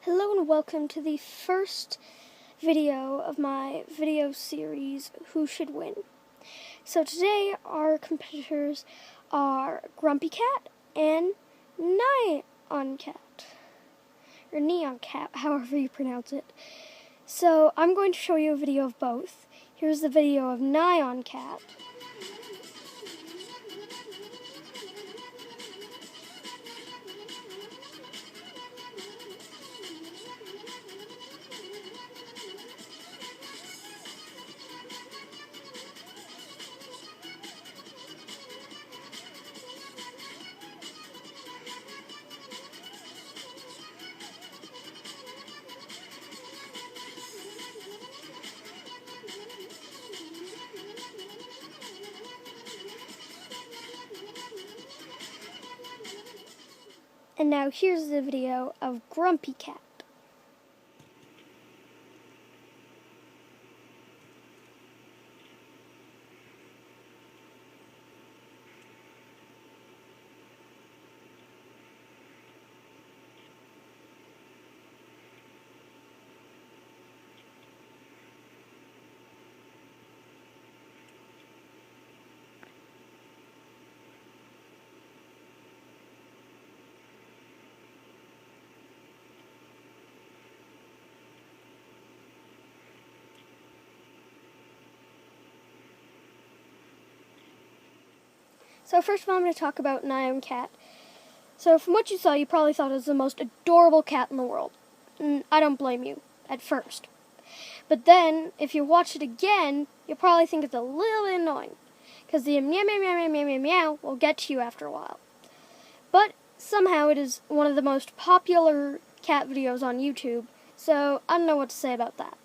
Hello and welcome to the first video of my video series, Who Should Win? So today our competitors are Grumpy Cat and Nyan Cat, or Neon Cat, however you pronounce it. So I'm going to show you a video of both. Here's the video of Nyan Cat. And now here's the video of Grumpy Cat. So first of all, I'm going to talk about Nyan Cat. So from what you saw, you probably thought it was the most adorable cat in the world. And I don't blame you, at first. But then, if you watch it again, you'll probably think it's a little bit annoying. Because the meow meow meow meow meow meow meow will get to you after a while. But somehow it is one of the most popular cat videos on YouTube, so I don't know what to say about that.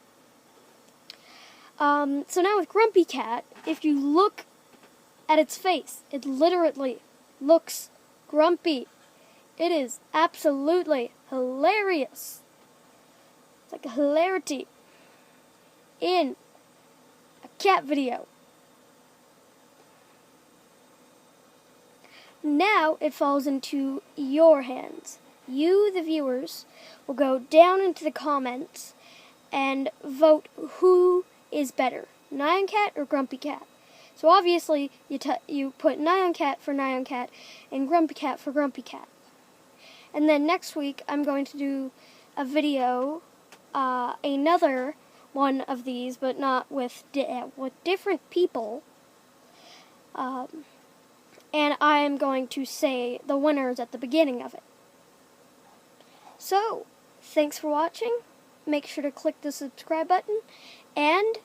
So now with Grumpy Cat, if you look at its face, it literally looks grumpy. It is absolutely hilarious. It's like a hilarity in a cat video. Now it falls into your hands. You, the viewers, will go down into the comments and vote who is better, Nyan Cat or Grumpy Cat. So obviously, you put Nyan Cat for Nyan Cat and Grumpy Cat for Grumpy Cat. And then next week, I'm going to do a video, another one of these, but not with different people. And I am going to say the winners at the beginning of it. So, thanks for watching. Make sure to click the subscribe button, and